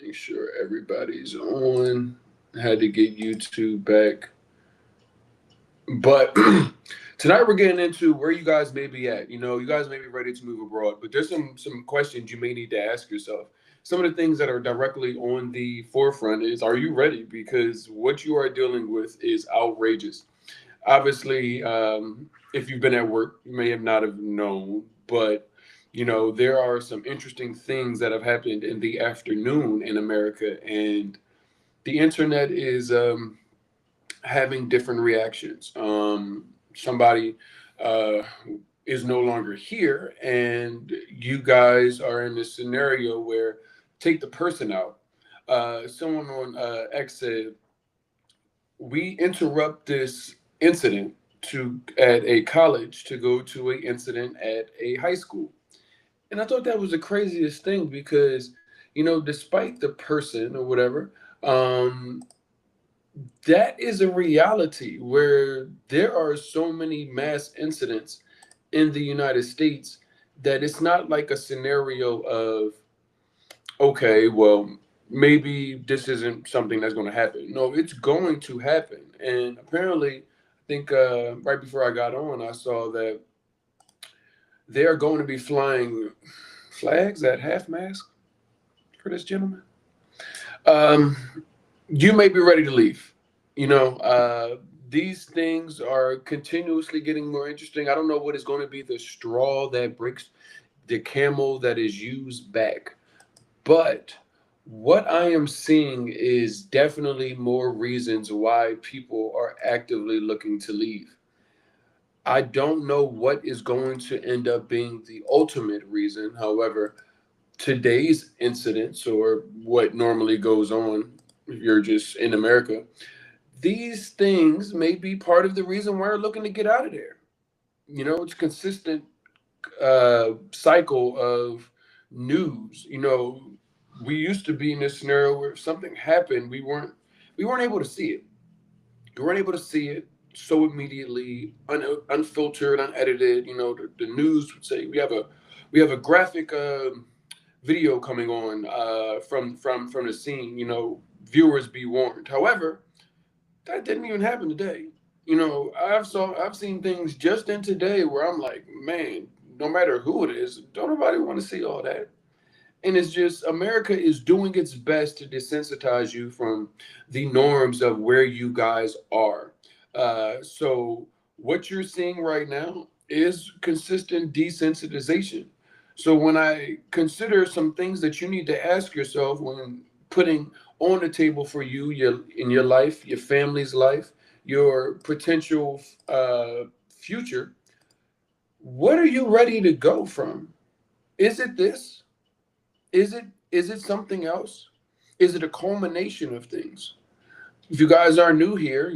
Make sure everybody's on. Had to get YouTube back. But tonight we're getting into where you guys may be at. You guys may be ready to move abroad, but there's some questions you may need to ask yourself. Some of the things that are directly on the forefront is, are you ready? Because what you are dealing with is outrageous. Obviously, if you've been at work, you may have not have known, but there are some interesting things that have happened in the afternoon in America, and the internet is having different reactions. Somebody uh, is no longer here, and you guys are in this scenario where, take the person out. Someone on X said, we interrupt this incident to at a college to go to a incident at a high school. And I thought that was the craziest thing because, despite the person or whatever, um, that is a reality where there are so many mass incidents in the United States that it's not like a scenario of, okay, well, maybe this isn't something that's going to happen. No, it's going to happen. And apparently, I think right before I got on, I saw that they are going to be flying flags at half mast for this gentleman. Um, you may be ready to leave. These things are continuously getting more interesting. I don't know what is going to be the straw that breaks the camel that is used back. But what I am seeing is definitely more reasons why people are actively looking to leave. I don't know what is going to end up being the ultimate reason. However, today's incidents or what normally goes on if you're just in America, these things may be part of the reason why we're looking to get out of there. It's consistent cycle of news. We used to be in this scenario where if something happened, we weren't able to see it. We weren't able to see it so immediately, unfiltered, unedited. The news would say we have a graphic video coming on from the scene. Viewers be warned. However, that didn't even happen today. I've seen things just in today where I'm like, man, no matter who it is, don't nobody want to see all that. And it's just America is doing its best to desensitize you from the norms of where you guys are. So what you're seeing right now is consistent desensitization. So when I consider some things that you need to ask yourself when putting on the table for you, in your life, your family's life, your potential future, what are you ready to go from? Is it this? Is it something else? Is it a culmination of things? If you guys are new here,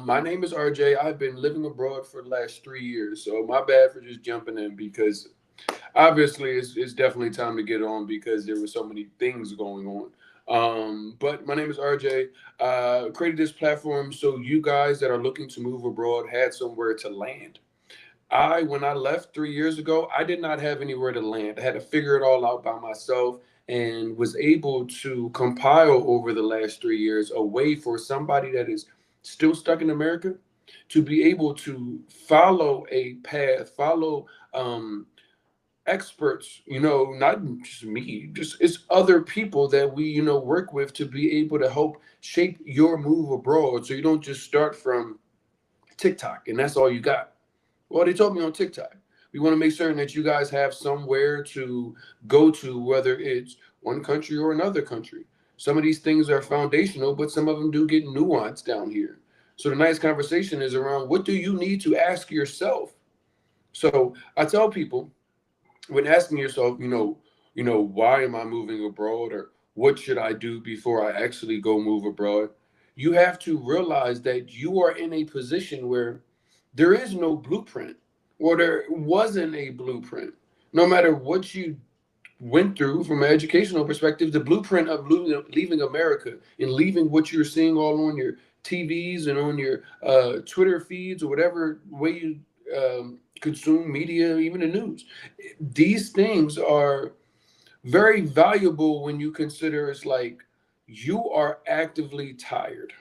my name is RJ. I've been living abroad for the last 3 years, so my bad for just jumping in because obviously it's definitely time to get on because there were so many things going on. But my name is RJ. Created this platform so you guys that are looking to move abroad had somewhere to land. When I left 3 years ago, I did not have anywhere to land. I had to figure it all out by myself and was able to compile over the last 3 years a way for somebody that is still stuck in America to be able to follow a path, follow experts, not just me, just it's other people that we, work with to be able to help shape your move abroad so you don't just start from TikTok and that's all you got. Well, they told me on TikTok. We want to make certain that you guys have somewhere to go to, whether it's one country or another country. Some of these things are foundational, but some of them do get nuanced down here. So the nice conversation is around what do you need to ask yourself? So I tell people when asking yourself, why am I moving abroad or what should I do before I actually go move abroad? You have to realize that you are in a position where there is no blueprint or there wasn't a blueprint. No matter what you went through from an educational perspective, the blueprint of leaving America and leaving what you're seeing all on your TVs and on your Twitter feeds or whatever way you consume media, even the news. These things are Very valuable when you consider it's like you are actively tired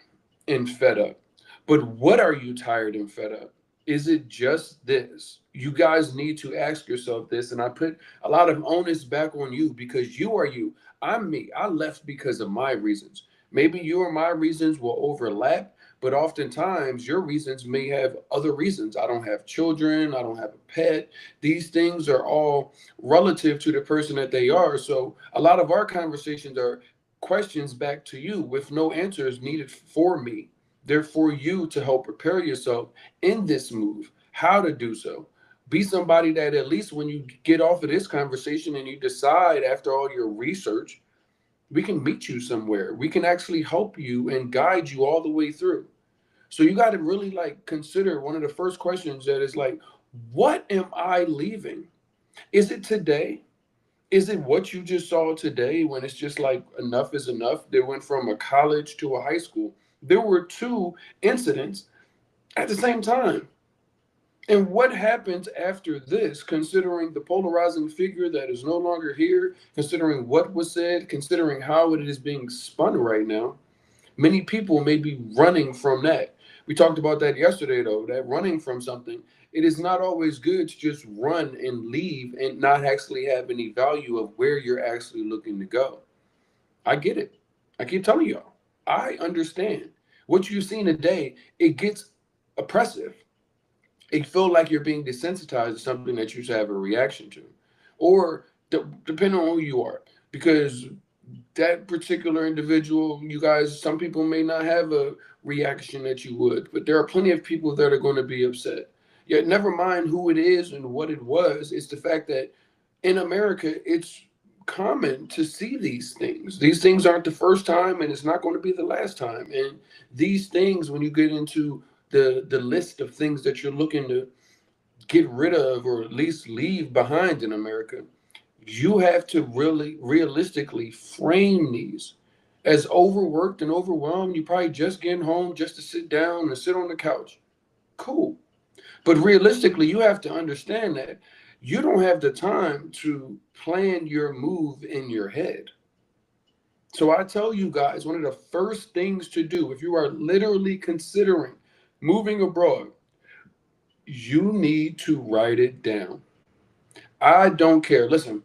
and fed up. But what are you tired and fed up? Is it just this? You guys need to ask yourself this. And I put a lot of onus back on you because you are you. I'm me. I left because of my reasons. Maybe you or my reasons will overlap, but oftentimes your reasons may have other reasons. I don't have children. I don't have a pet. These things are all relative to the person that they are. So a lot of our conversations are questions back to you with no answers needed for me. They're for you to help prepare yourself in this move, how to do so. Be somebody that at least when you get off of this conversation and you decide after all your research, we can meet you somewhere. We can actually help you and guide you all the way through. So you got to really like consider one of the first questions that is like, what am I leaving? Is it today? Is it what you just saw today when it's just like enough is enough? They went from a college to a high school. There were two incidents at the same time. And what happens after this, considering the polarizing figure that is no longer here, considering what was said, considering how it is being spun right now? Many people may be running from that. We talked about that yesterday, though, that running from something. It is not always good to just run and leave and not actually have any value of where you're actually looking to go. I get it. I keep telling y'all. I understand. What you've seen today, it gets oppressive. It feel like you're being desensitized to something that you should have a reaction to, or depending on who you are, because that particular individual, you guys, some people may not have a reaction that you would, but there are plenty of people that are going to be upset. Yet, never mind who it is and what it was, it's the fact that in America, it's common to see these things. These things aren't the first time, and it's not going to be the last time. And these things, when you get into the list of things that you're looking to get rid of or at least leave behind in America, you have to really realistically frame these as overworked and overwhelmed. You probably just getting home just to sit down and sit on the couch. Cool. But realistically, you have to understand that you don't have the time to plan your move in your head. So I tell you guys, one of the first things to do if you are literally considering moving abroad, you need to write it down. I don't care. Listen,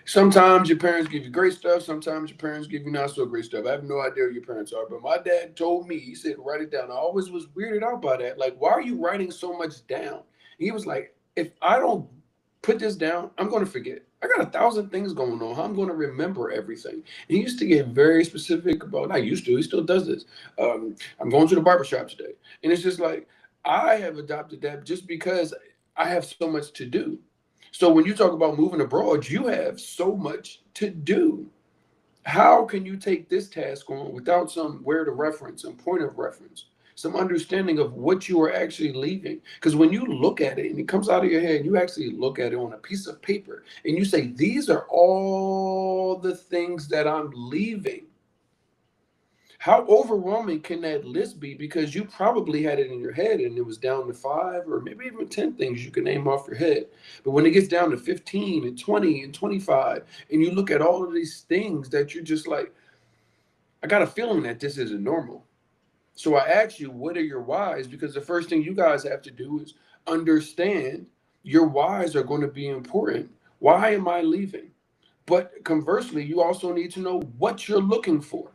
sometimes your parents give you great stuff. Sometimes your parents give you not so great stuff. I have no idea who your parents are, but my dad told me, he said, write it down. I always was weirded out by that. Like, why are you writing so much down? He was like, if I don't put this down, I'm going to forget. I got 1,000 things going on. How I'm going to remember everything. And he used to get very specific about, not used to, he still does this. I'm going to the barbershop today. And it's just like, I have adopted that just because I have so much to do. So when you talk about moving abroad, you have so much to do. How can you take this task on without some where to reference, some point of reference, some understanding of what you are actually leaving? Because when you look at it and it comes out of your head, you actually look at it on a piece of paper and you say, these are all the things that I'm leaving. How overwhelming can that list be? Because you probably had it in your head and it was down to five or maybe even 10 things you can name off your head. But when it gets down to 15 and 20 and 25, and you look at all of these things that you're just like, I got a feeling that this isn't normal. So I ask you, what are your whys? Because the first thing you guys have to do is understand your whys are going to be important. Why am I leaving? But conversely, you also need to know what you're looking for.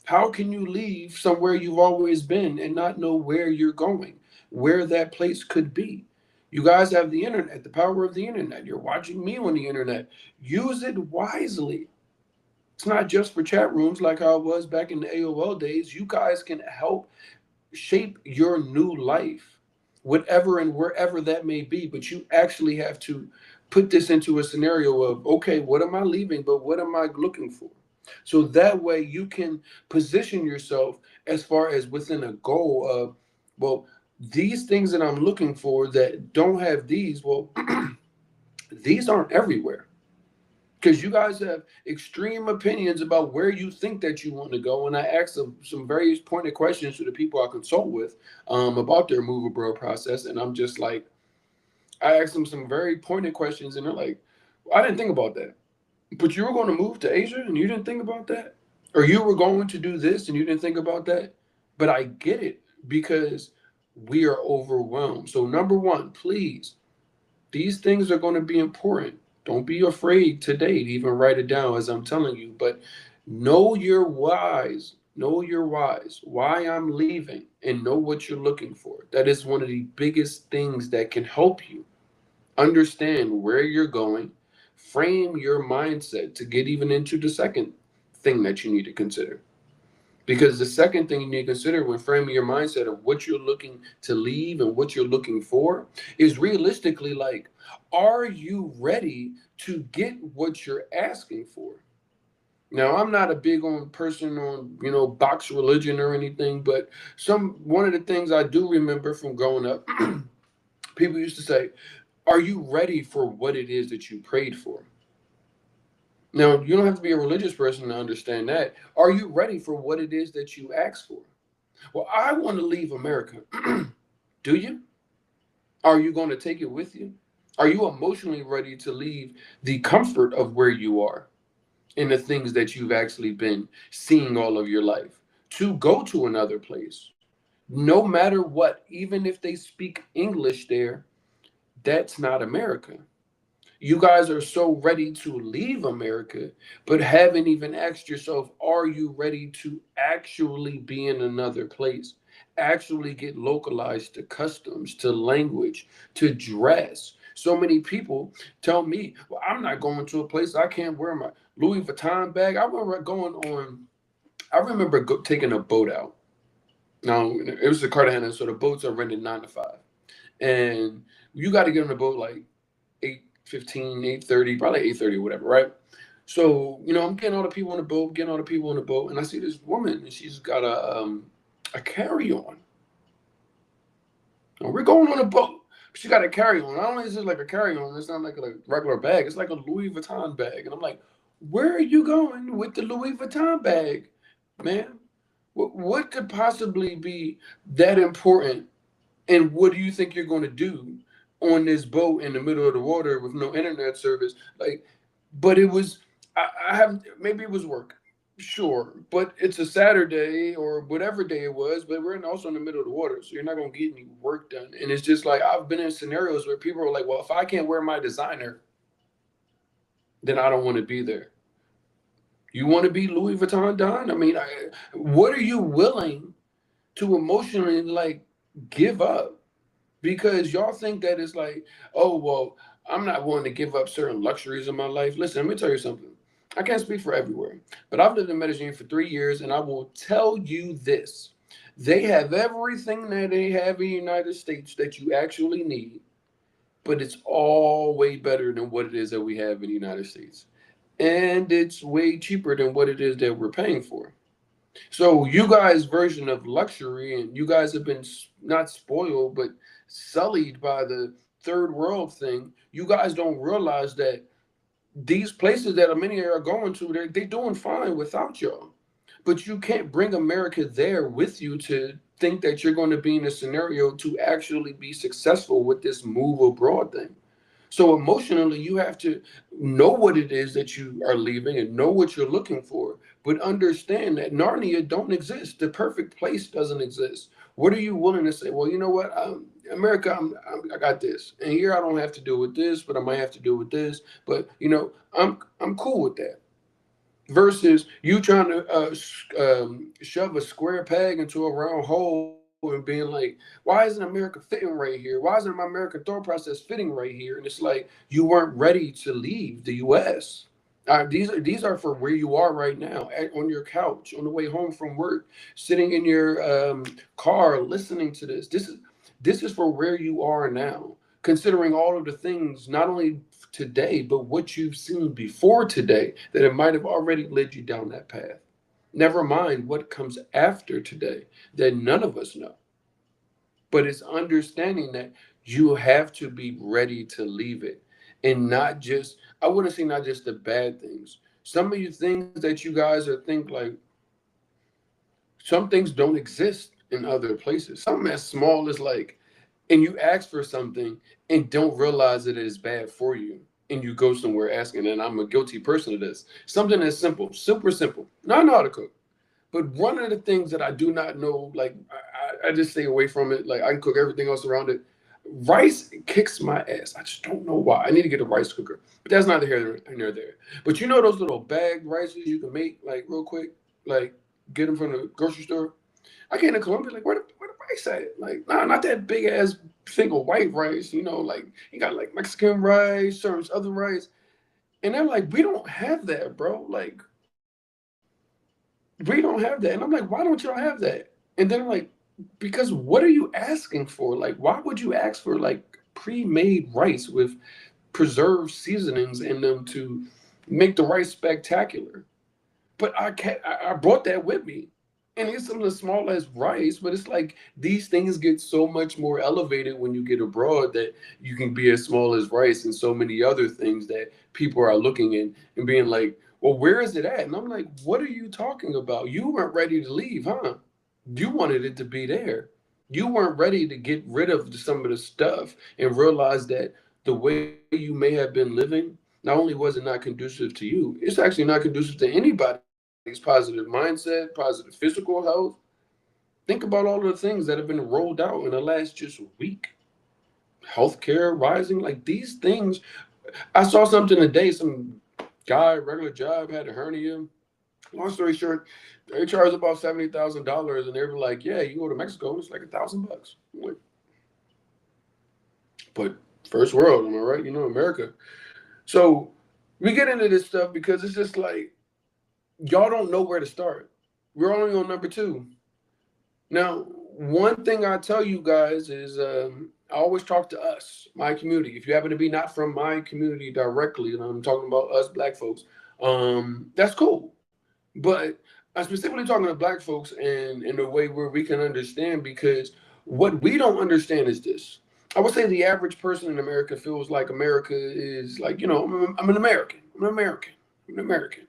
How can you leave somewhere you've always been and not know where you're going, where that place could be? You guys have the internet, the power of the internet. You're watching me on the internet. Use it wisely. It's not just for chat rooms like how it was back in the AOL days. You guys can help shape your new life, whatever and wherever that may be. But you actually have to put this into a scenario of, okay, what am I leaving, but what am I looking for? So that way you can position yourself as far as within a goal of, well, these things that I'm looking for that don't have these, well, these aren't everywhere because you guys have extreme opinions about where you think that you want to go. And I asked some very pointed questions to the people I consult with about their move abroad process. And I'm just like, I asked them some very pointed questions and they're like, I didn't think about that. But you were going to move to Asia and you didn't think about that? Or you were going to do this and you didn't think about that? But I get it because we are overwhelmed. So, number one, please, these things are going to be important. Don't be afraid today to even write it down as I'm telling you. But know your whys. Know your whys. Why I'm leaving and know what you're looking for. That is one of the biggest things that can help you understand where you're going, frame your mindset to get even into the second thing that you need to consider. Because the second thing you need to consider when framing your mindset of what you're looking to leave and what you're looking for is realistically like, are you ready to get what you're asking for? Now, I'm not a big on person on, box religion or anything, but one of the things I do remember from growing up, people used to say, are you ready for what it is that you prayed for? Now, you don't have to be a religious person to understand that. Are you ready for what it is that you asked for? Well, I want to leave America. Do you? Are you going to take it with you? Are you emotionally ready to leave the comfort of where you are and the things that you've actually been seeing all of your life to go to another place? No matter what, even if they speak English there, that's not America. You guys are so ready to leave America, but haven't even asked yourself, are you ready to actually be in another place? Actually get localized to customs, to language, to dress. So many people tell me, well, I'm not going to a place I can't wear my Louis Vuitton bag. I remember taking a boat out. Now, it was a Cartagena, so the boats are rented 9 to 5. And you got to get on the boat like 8:15, 8:30, probably 8:30 or whatever, right? So, I'm getting all the people on the boat, and I see this woman and she's got a carry-on. And we're going on a boat. She got a carry-on. Not only is it like a carry-on, it's not like a regular bag, it's like a Louis Vuitton bag. And I'm like, where are you going with the Louis Vuitton bag, man? What could possibly be that important? And what do you think you're going to do on this boat in the middle of the water with no internet service? Like, but it was, I have, maybe it was work, sure, but it's a Saturday or whatever day it was, but we're also in the middle of the water, so you're not going to get any work done. And it's just like, I've been in scenarios where people are like, well, if I can't wear my designer, then I don't want to be there. You want to be Louis Vuitton Don? I mean, what are you willing to emotionally like give up? Because y'all think that it's like, oh, well, I'm not willing to give up certain luxuries in my life. Listen, let me tell you something. I can't speak for everywhere, but I've lived in Medellin for 3 years, and I will tell you this. They have everything that they have in the United States that you actually need, but it's all way better than what it is that we have in the United States. And it's way cheaper than what it is that we're paying for. So you guys' version of luxury, and you guys have been not spoiled, but sullied by the third world thing. You guys don't realize that these places that many are going to, they're doing fine without y'all. But you can't bring America there with you to think that you're going to be in a scenario to actually be successful with this move abroad thing. So emotionally, you have to know what it is that you are leaving and know what you're looking for, but understand that Narnia don't exist. The perfect place doesn't exist. What are you willing to say? Well, you know what, America, I got this, and here I don't have to deal with this, but I might have to deal with this. But I'm cool with that. Versus you trying to shove a square peg into a round hole and being like, why isn't America fitting right here? Why isn't my American thought process fitting right here? And it's like you weren't ready to leave the U.S. These are for where you are right now, on your couch, on the way home from work, sitting in your car, listening to this. This is for where you are now, considering all of the things, not only today, but what you've seen before today, that it might have already led you down that path. Never mind what comes after today that none of us know. But it's understanding that you have to be ready to leave it, and not just, I wouldn't say not just the bad things. Some of you things that you guys are think like, some things don't exist in other places. Something as small as like, and you ask for something and don't realize that it is bad for you. and you go somewhere asking, and I'm a guilty person of this. Something that's simple, super simple. Now I know how to cook, but one of the things that I do not know, like I just stay away from it. Like I can cook everything else around it. Rice kicks my ass. I just don't know why. I need to get a rice cooker, but that's neither here nor there. But you know those little bagged rices you can make like real quick, like get them from the grocery store. I came to Colombia, like, where the rice at? Like, nah, not that big ass thing of white rice, like, you got like Mexican rice, certain other rice. And they're like, we don't have that, bro. Like, we don't have that. And I'm like, why don't y'all have that? And then I'm like, because what are you asking for? Like, why would you ask for like pre-made rice with preserved seasonings in them to make the rice spectacular? But I can't. I brought that with me, and it's something as small as rice. But it's like these things get so much more elevated when you get abroad that you can be as small as rice and so many other things that people are looking in and being like, "Well, where is it at?" And I'm like, "What are you talking about? You weren't ready to leave, huh? You wanted it to be there. You weren't ready to get rid of some of the stuff and realize that the way you may have been living." Not only was it not conducive to you, it's actually not conducive to anybody's positive mindset, positive physical health. Think about all of the things that have been rolled out in the last just week. Healthcare rising, like these things. I saw something today, some guy, regular job, had a hernia. Long story short, they charged about $70,000, and they were like, "Yeah, you can go to Mexico, it's like $1,000." Like, but first world, am I right? America. So we get into this stuff because it's just like y'all don't know where to start. We're only on number two. Now, one thing I tell you guys is I always talk to us, my community. If you happen to be not from my community directly, and I'm talking about us black folks, that's cool. But I'm specifically talking to black folks in a way where we can understand because what we don't understand is this. I would say the average person in America feels like America is like, I'm an American. I'm an American. I'm an American.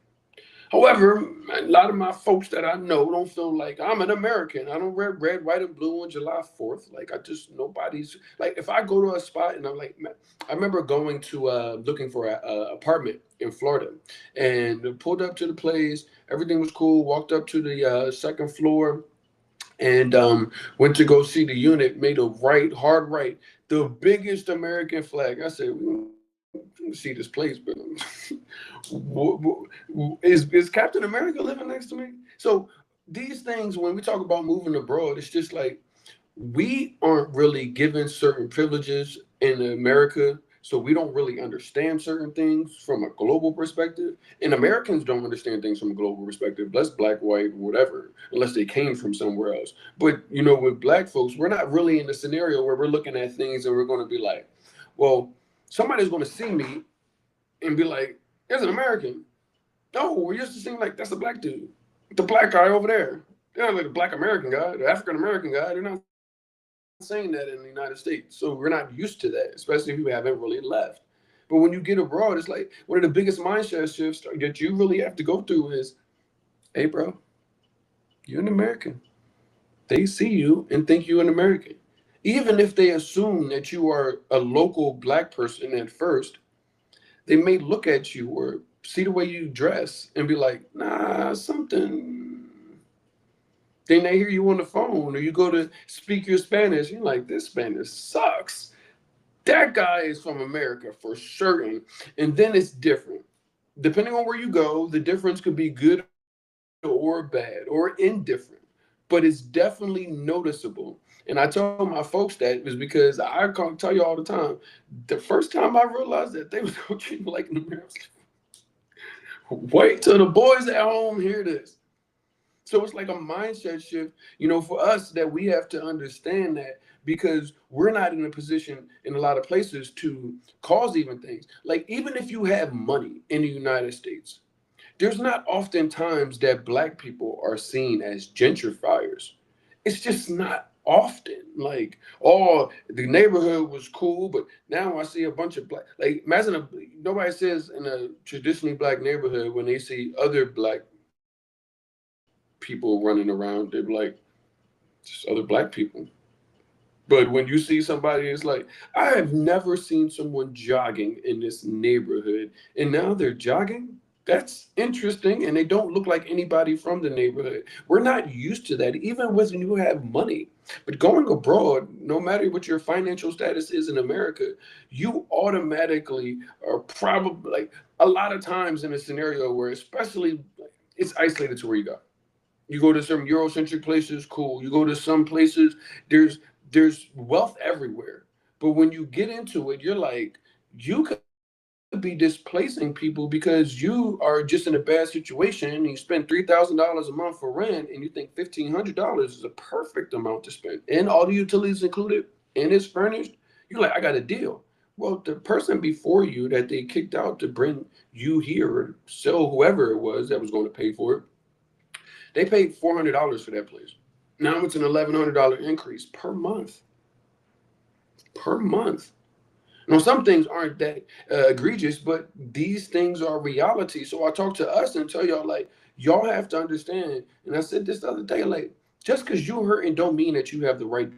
However, a lot of my folks that I know don't feel like I'm an American. I don't wear red, white, and blue on July 4th. Like, nobody's, like, if I go to a spot and I'm like, man, I remember going to, looking for a apartment in Florida and pulled up to the place. Everything was cool. Walked up to the second floor and went to go see the unit, made a right, hard right, the biggest American flag. I said, we don't see this place, but is Captain America living next to me? So these things, when we talk about moving abroad, it's just like we aren't really given certain privileges in America, so we don't really understand certain things from a global perspective. And Americans don't understand things from a global perspective, less black, white, whatever, unless they came from somewhere else. But with black folks, we're not really in a scenario where we're looking at things and we're going to be like, well, somebody's going to see me and be like, "There's an American." No, we're used to seeing like that's a black dude, the black guy over there. They're not like the black American guy, the African American guy. They're not saying that in the United States, so we're not used to that, especially if you haven't really left. But when you get abroad, it's like one of the biggest mindset shifts that you really have to go through is, "Hey, bro, you're an American." They see you and think you're an American, even if they assume that you are a local black person at first. They may look at you or see the way you dress and be like, "Nah, something." Then they hear you on the phone or you go to speak your Spanish. You're like, "This Spanish sucks. That guy is from America for certain." And then it's different. Depending on where you go, the difference could be good or bad or indifferent, but it's definitely noticeable. And I tell my folks that is because I can't tell you all the time. The first time I realized that they was gonna treat me like an American, wait till the boys at home hear this. So it's like a mindset shift, for us that we have to understand that because we're not in a position in a lot of places to cause even things. Like, even if you have money in the United States, there's not often times that black people are seen as gentrifiers. It's just not often. Like, oh, the neighborhood was cool, but now I see a bunch of black. Like, imagine nobody says in a traditionally black neighborhood when they see other black people running around, they're like, just other black people. But when you see somebody, it's like, I have never seen someone jogging in this neighborhood, and now they're jogging. That's interesting, and they don't look like anybody from the neighborhood. We're not used to that, even when you have money. But going abroad, no matter what your financial status is in America, you automatically are probably like a lot of times in a scenario where, especially, it's isolated to where you go. You go to some Eurocentric places, cool. You go to some places, there's there's wealth everywhere. But when you get into it, you're like, you could be displacing people because you are just in a bad situation and you spend $3,000 a month for rent and you think $1,500 is a perfect amount to spend. And all the utilities included and it's furnished. You're like, I got a deal. Well, the person before you that they kicked out to bring you here or sell whoever it was that was going to pay for it, they paid $400 for that place. Now it's an $1,100 increase per month. Per month. Now, some things aren't that egregious, but these things are reality. So I talk to us and tell y'all, like, y'all have to understand. And I said this the other day, like, just because you hurting don't mean that you have the right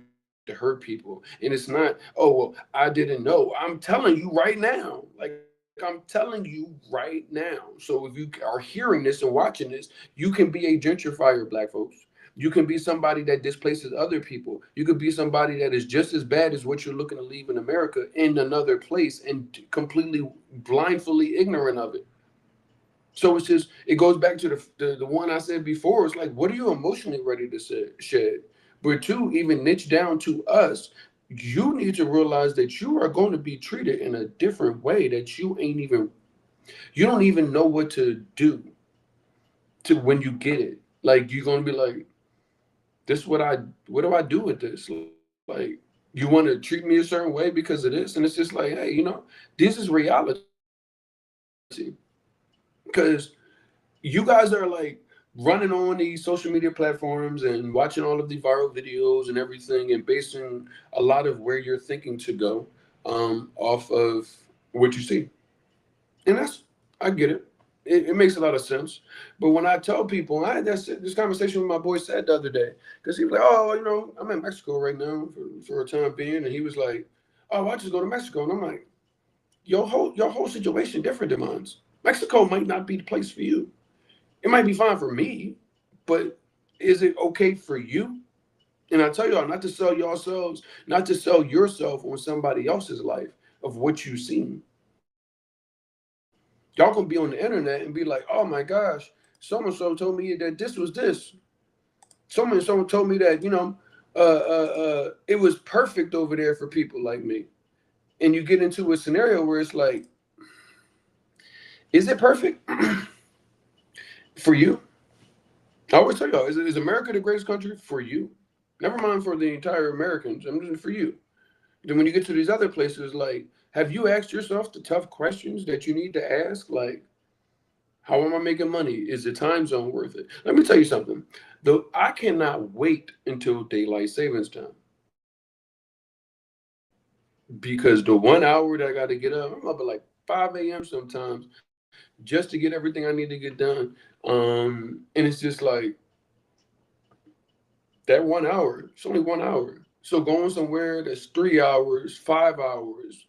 to hurt people. And it's not, oh, well, I didn't know. I'm telling you right now. Like, I'm telling you right now. So if you are hearing this and watching this, you can be a gentrifier, black folks. You can be somebody that displaces other people. You could be somebody that is just as bad as what you're looking to leave in America in another place and completely blindly ignorant of it. So it's just, it goes back to the one I said before. It's like, what are you emotionally ready to shed? But two, even niche down to us, you need to realize that you are going to be treated in a different way that you don't even know what to do to when you get it. Like, you're going to be like, this what do I do with this? Like, you want to treat me a certain way because of this? And it's just like, hey, this is reality. Because you guys are like running on these social media platforms and watching all of the viral videos and everything and basing a lot of where you're thinking to go off of what you see. And I get it. It makes a lot of sense. But when I tell people, I had this conversation with my boy Sad the other day, because he was like, oh, I'm in Mexico right now for a time being. And he was like, oh, I just go to Mexico. And I'm like, your whole situation different than mine. Mexico might not be the place for you. It might be fine for me, but is it okay for you? And I tell y'all not to sell yourselves, not to sell yourself on somebody else's life of what you've seen. Y'all gonna be on the internet and be like, oh my gosh, so and so told me that this was this. Someone told me that, it was perfect over there for people like me. And you get into a scenario where it's like, is it perfect for you? I always tell y'all, is America the greatest country for you? Never mind for the entire Americans. I'm just for you. Then when you get to these other places, like, have you asked yourself the tough questions that you need to ask? Like, how am I making money? Is the time zone worth it? Let me tell you something. Though I cannot wait until daylight savings time because the 1 hour that I got to get up, I'm up at like 5 a.m. sometimes just to get everything I need to get done. And it's just like that 1 hour. It's only 1 hour. So going somewhere that's 3 hours, 5 hours,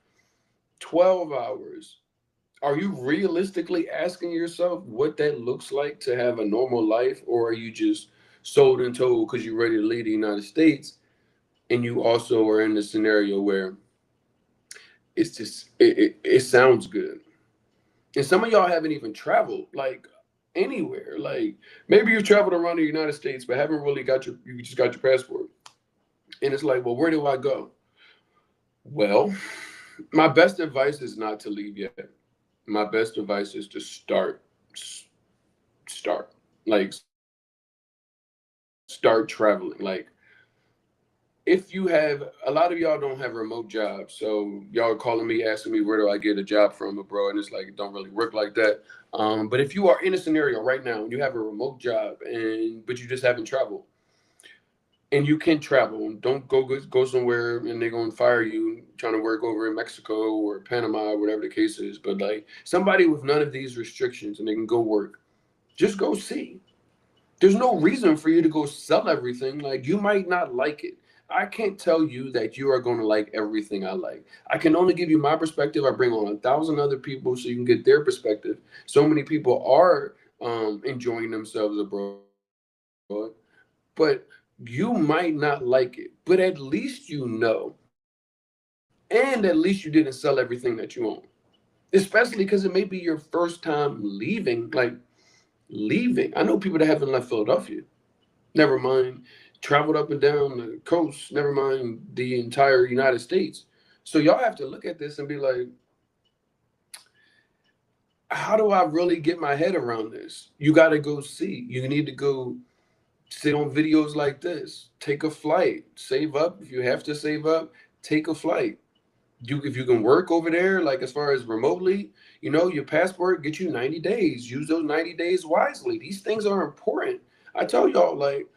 12 hours. Are you realistically asking yourself what that looks like to have a normal life, or are you just sold and told because you're ready to leave the United States, and you also are in the scenario where it's just it sounds good, and some of y'all haven't even traveled like anywhere. Like, maybe you traveled around the United States but haven't really you just got your passport, and it's like, well, where do I go? Well, my best advice is not to leave yet. My best advice is to start like start traveling. Like, if you have a lot of y'all don't have remote jobs, so y'all are calling me asking me where do I get a job from abroad, and it's like it don't really work like that. But if you are in a scenario right now and you have a remote job and but you just haven't traveled, and you can travel, don't go somewhere and they're gonna fire you trying to work over in Mexico or Panama, whatever the case is. But like somebody with none of these restrictions and they can go work, just go see. There's no reason for you to go sell everything. Like, you might not like it. I can't tell you that you are going to like everything I like. I can only give you my perspective. I bring on 1,000 other people so you can get their perspective. So many people are enjoying themselves abroad, but you might not like it. But at least you know, and at least you didn't sell everything that you own. Especially because it may be your first time leaving. I know people that haven't left Philadelphia. Never mind, traveled up and down the coast. Never mind the entire United States. So y'all have to look at this and be like, how do I really get my head around this? You got to go see. You need to go sit on videos like this. Take a flight. Save up if you have to save up. Take a flight. If you can work over there, like as far as remotely, your passport get you 90 days. Use those 90 days wisely. These things are important. I tell y'all, like,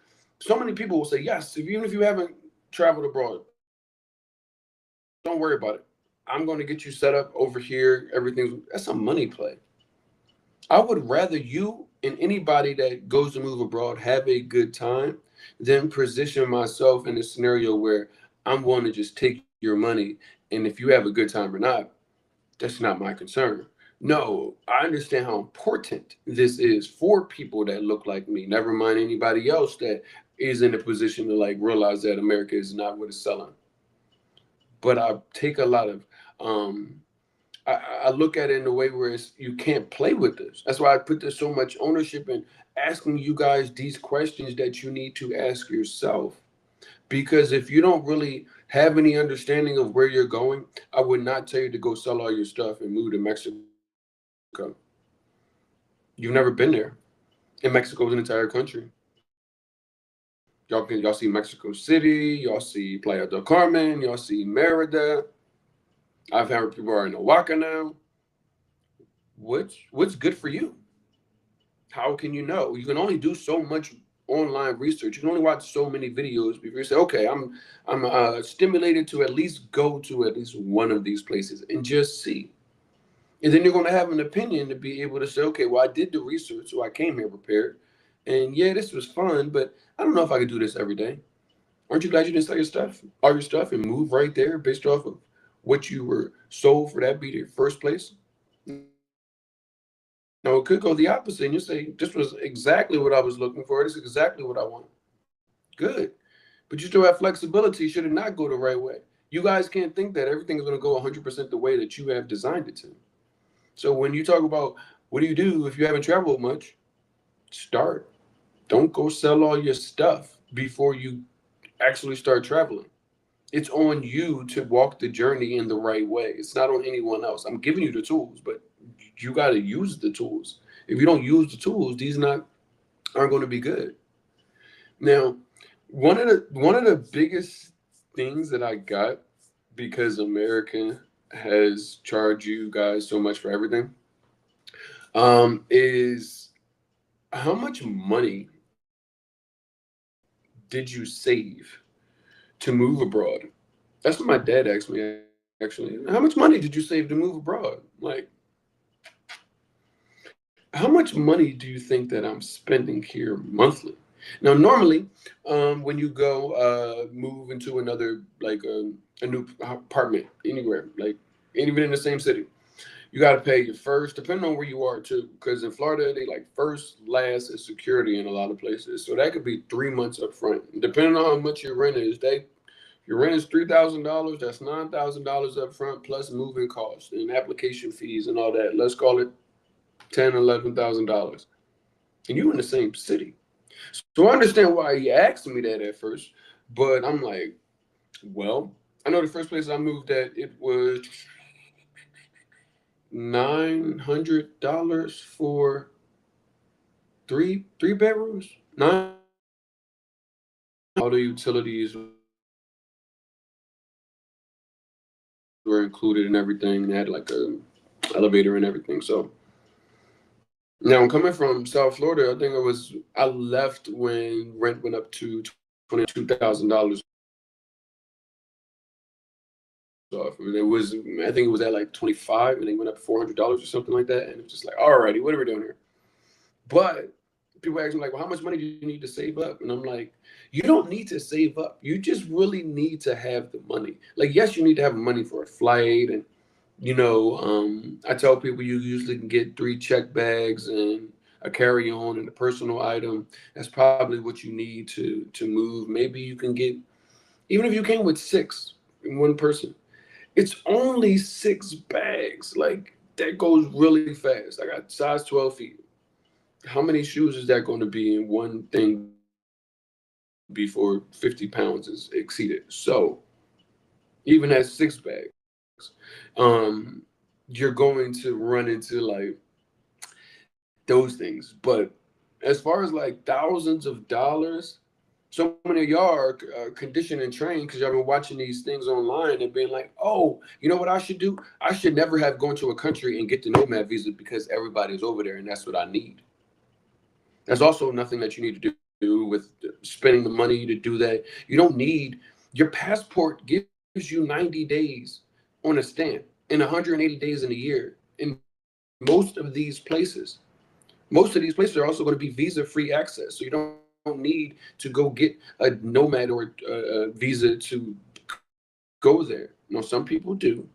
so many people will say, yes, even if you haven't traveled abroad, don't worry about it. I'm going to get you set up over here. That's a money play. I would rather you and anybody that goes to move abroad have a good time than position myself in a scenario where I'm going to just take your money. And if you have a good time or not, that's not my concern. No, I understand how important this is for people that look like me. Never mind anybody else that is in a position to like realize that America is not what it's selling. But I take a lot of I look at it in a way where you can't play with this. That's why I put there's so much ownership in asking you guys these questions that you need to ask yourself. Because if you don't really have any understanding of where you're going, I would not tell you to go sell all your stuff and move to Mexico. You've never been there. And Mexico is an entire country. Y'all see Mexico City, y'all see Playa del Carmen, y'all see Merida. I've had people are in Oaxaca now. What's good for you? How can you know? You can only do so much online research. You can only watch so many videos before you say, okay, I'm stimulated to at least go to at least one of these places and just see. And then you're going to have an opinion to be able to say, okay, well, I did the research, so I came here prepared. And yeah, this was fun, but I don't know if I could do this every day. Aren't you glad you didn't sell all your stuff, and move right there based off of what you were sold for that be the first place? Now, it could go the opposite, and you say, this was exactly what I was looking for. This is exactly what I want. Good. But you still have flexibility. Should it not go the right way? You guys can't think that everything is going to go 100% the way that you have designed it to. So when you talk about what do you do if you haven't traveled much, start. Don't go sell all your stuff before you actually start traveling. It's on you to walk the journey in the right way. It's not on anyone else. I'm giving you the tools, but you got to use the tools. If you don't use the tools, these not aren't going to be good. Now, one of the biggest things that I got because America has charged you guys so much for everything, is how much money did you save to move abroad? That's what my dad asked me actually. How much money did you save to move abroad? Like, how much money do you think that I'm spending here monthly? Now, normally, when you go move into another, like a new apartment anywhere, like even in the same city, you got to pay your first, depending on where you are too. Because in Florida, they like first, last, and security in a lot of places. So that could be 3 months up front. Depending on how much your rent is, your rent is $3,000. That's $9,000 up front plus moving costs and application fees and all that. Let's call it $11,000. And you in the same city. So I understand why he asked me that at first, but I'm like, well, I know the first place I moved at it was $900 for three bedrooms. $900. All the utilities were included and everything. They had like a elevator and everything. So now I'm coming from South Florida. I left when rent went up to $22,000 off. I mean, I think it was at like 25, and they went up $400 or something like that. And it was just like, alrighty, what are we doing here? But people ask me like, well, how much money do you need to save up? And I'm like, you don't need to save up. You just really need to have the money. Like, yes, you need to have money for a flight. And, I tell people you usually can get 3 check bags and a carry-on and a personal item. That's probably what you need to move. Maybe you can get, even if you came with 6 in one person, it's only 6 bags. Like, that goes really fast. I got size 12 feet. How many shoes is that going to be in one thing before 50 pounds is exceeded? So even at 6 bags, um, you're going to run into like those things. But as far as like thousands of dollars, so many of y'all are conditioned and trained because y'all been watching these things online and being like, oh, you know what I should do? I should never have gone to a country and get the nomad visa because everybody's over there and that's what I need. There's also nothing that you need to do with spending the money to do that. You don't need, your passport gives you 90 days on a stamp and 180 days in a year in most of these places. Most of these places are also going to be visa free access. So you don't need to go get a nomad or a visa to go there. No, some people do.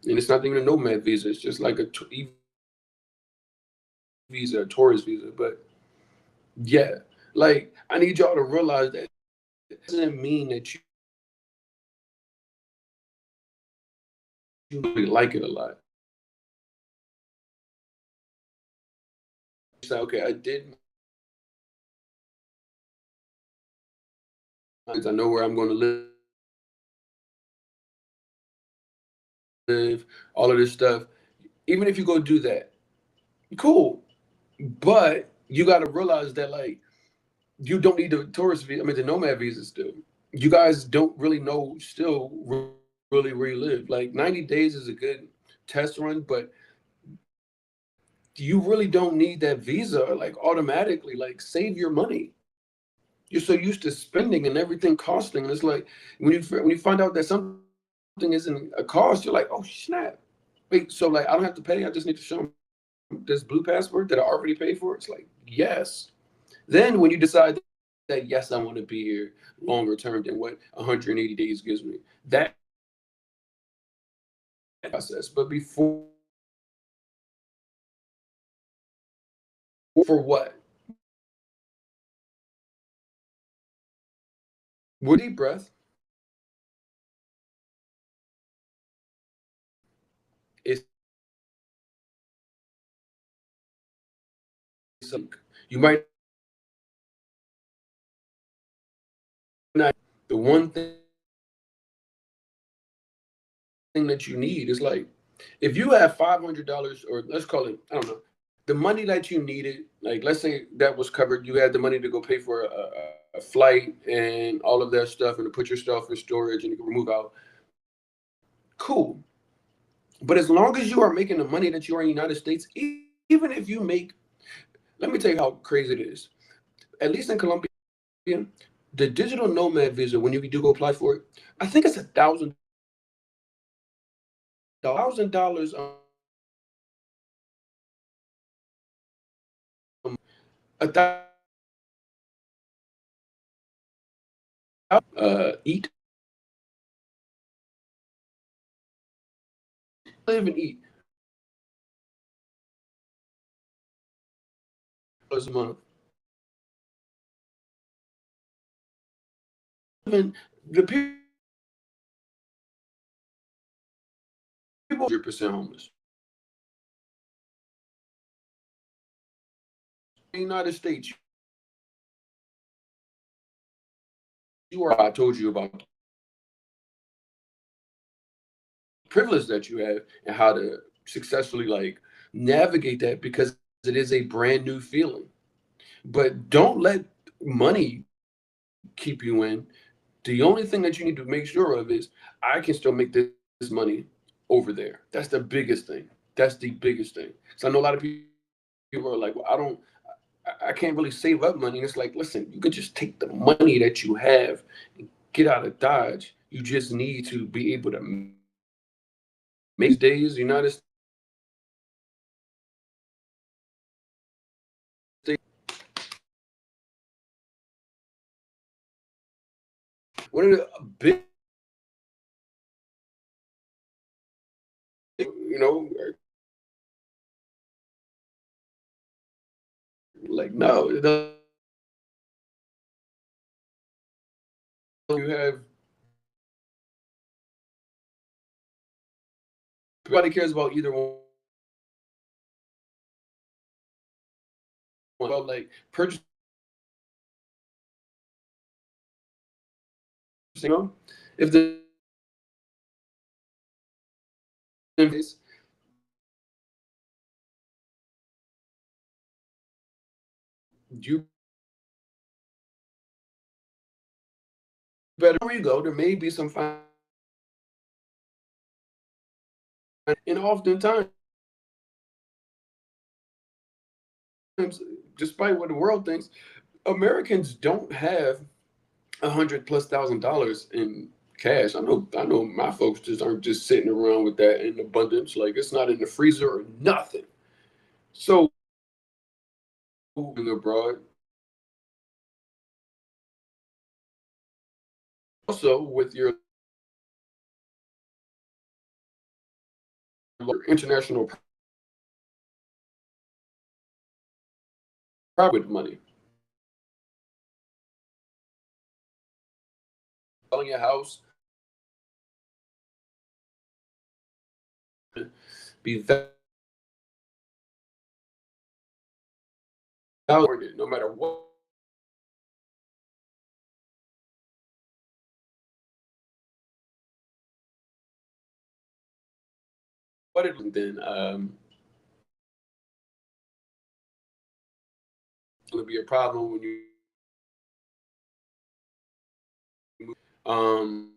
And it's not even a nomad visa, it's just like a visa, a tourist visa. But yeah, like I need y'all to realize that it doesn't mean that you really like it a lot. It's like, okay, I did. I know where I'm going to live, all of this stuff. Even if you go do that, cool. But you got to realize that like you don't need the tourist visa. I mean, the nomad visa still. You guys don't really know still really where you live. Like 90 days is a good test run, but you really don't need that visa like automatically. Like save your money. You're so used to spending and everything costing. And it's like when you find out that something isn't a cost, you're like, oh snap. Wait, so like I don't have to pay. I just need to show them this blue passport that I already paid for. It's like yes. Then when you decide that yes, I want to be here longer term than what 180 days gives me, that process. But before for what? With deep breath, it's you might not. The one thing that you need is like if you have $500 or let's call it I don't know the money that you needed, like let's say that was covered, you had the money to go pay for a flight and all of that stuff and to put your stuff in storage and you can move out, cool. But as long as you are making the money that you are in the United States, even if you make, let me tell you how crazy it is. At least in Colombia, the digital nomad visa, when you do go apply for it, I think it's $1,000 a thousand eat, live and eat a month. Even the people 100% homeless. In the United States, you are. I told you about the privilege that you have and how to successfully like navigate that because it is a brand new feeling. But don't let money keep you in. The only thing that you need to make sure of is I can still make this money over there. That's the biggest thing. That's the biggest thing. So I know a lot of people are like, well, I can't really save up money. And it's like, listen, you could just take the money that you have and get out of Dodge. You just need to be able to make days, United States. one of the big, you know, like no, it doesn't. You have nobody cares about either one. Well, like purchasing, you know, if the you better where you go, there may be some fine, and oftentimes, despite what the world thinks, Americans don't have $100,000+ in cash. I know my folks just aren't just sitting around with that in abundance. Like it's not in the freezer or nothing. So moving abroad, also with your international private money, selling your house, be valued no matter what it is. Then it's going to be a problem when you um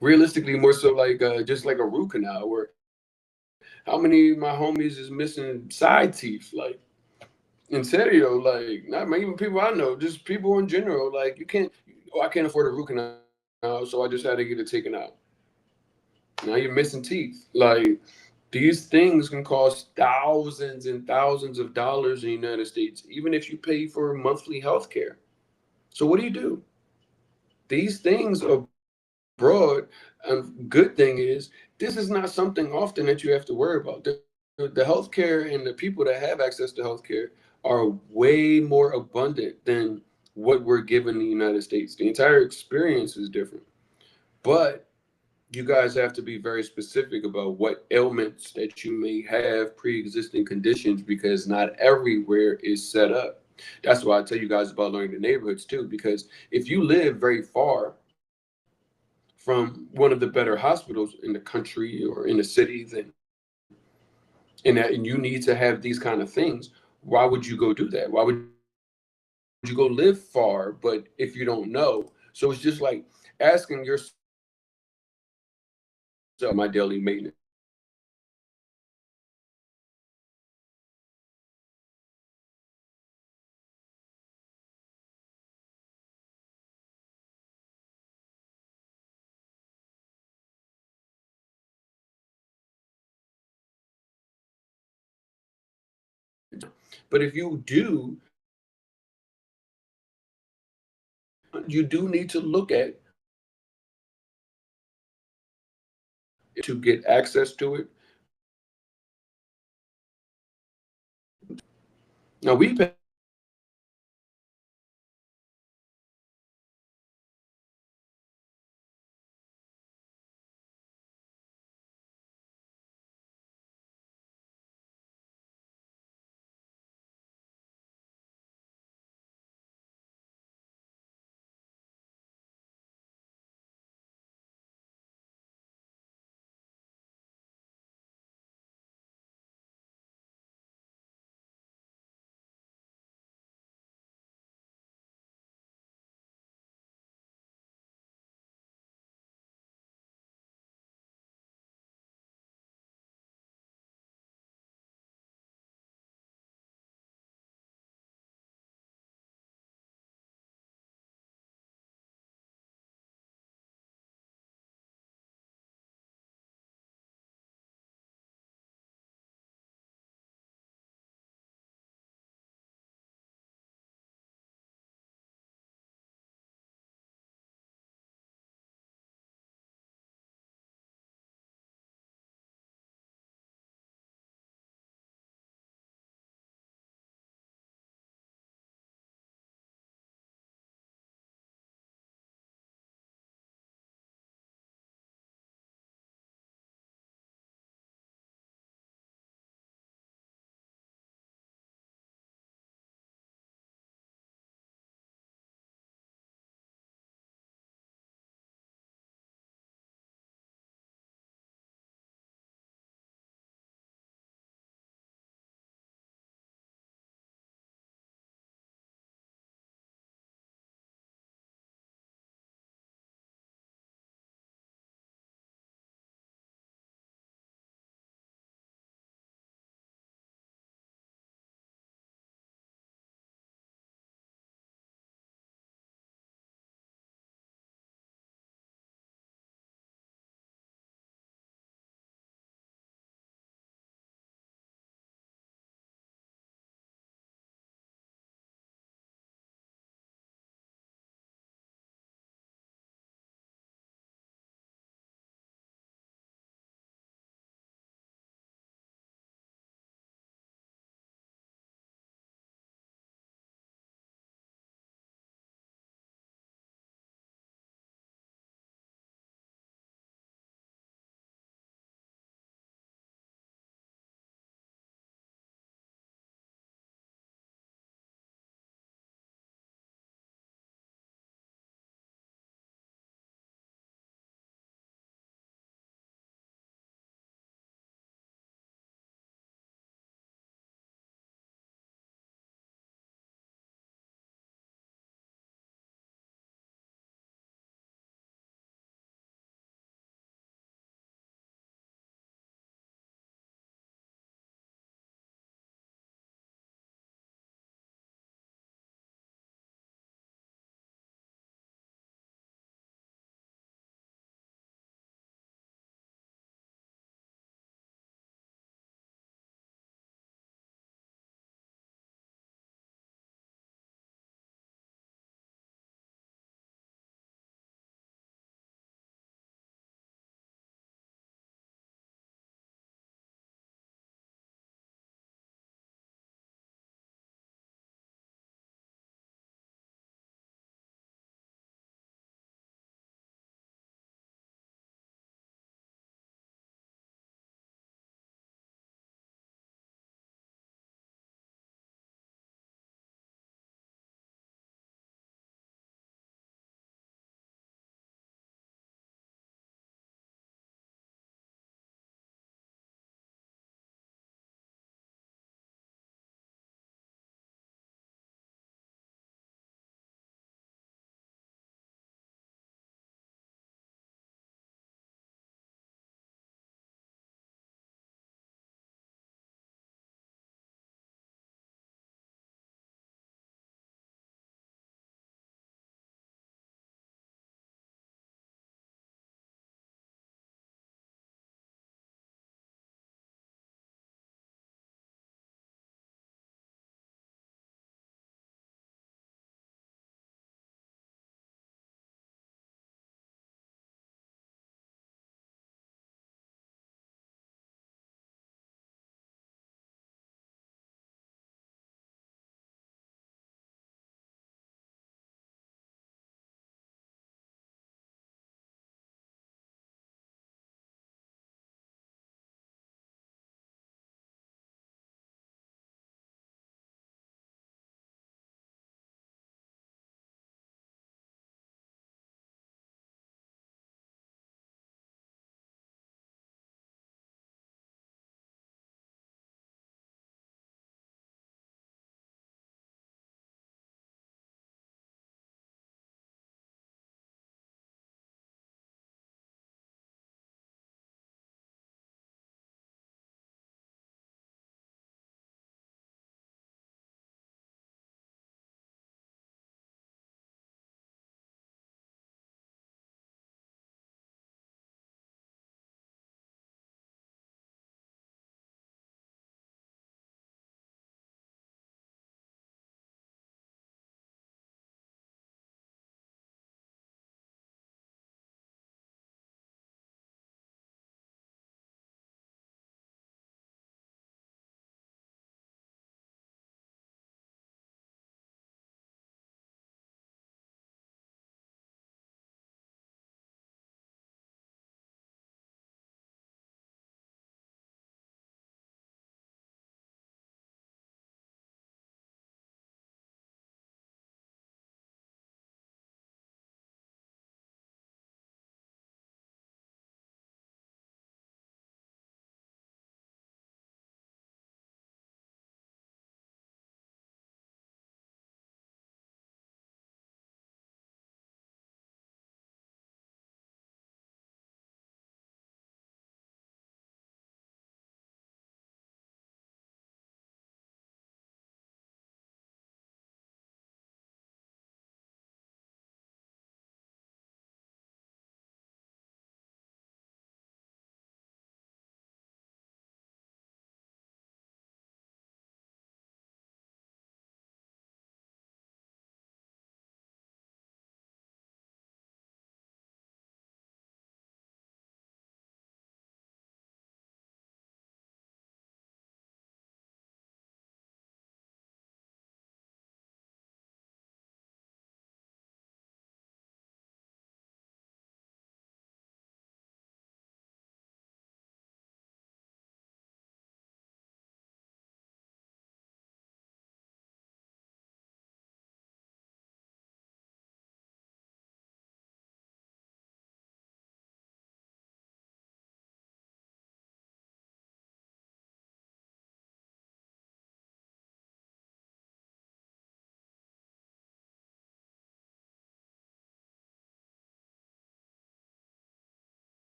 realistically more so like just like a root canal. Where how many of my homies is missing side teeth? Like in serio, like not even people I know, just people in general. Like you can't. Oh, I can't afford a root canal, so I just had to get it taken out. Now you're missing teeth. Like these things can cost thousands and thousands of dollars in the United States, even if you pay for monthly health care. So what do you do? These things abroad, and good thing is, this is not something often that you have to worry about. The healthcare and the people that have access to healthcare are way more abundant than what we're given in the United States. The entire experience is different. But you guys have to be very specific about what ailments that you may have, pre-existing conditions, because not everywhere is set up. That's why I tell you guys about learning the neighborhoods too, because if you live very far from one of the better hospitals in the country or in the city, then and that and you need to have these kind of things, why would you go do that? Why would you go live far, but if you don't know? So it's just like asking yourself, my daily maintenance, but if you do, you do need to look at to get access to it. Now we pay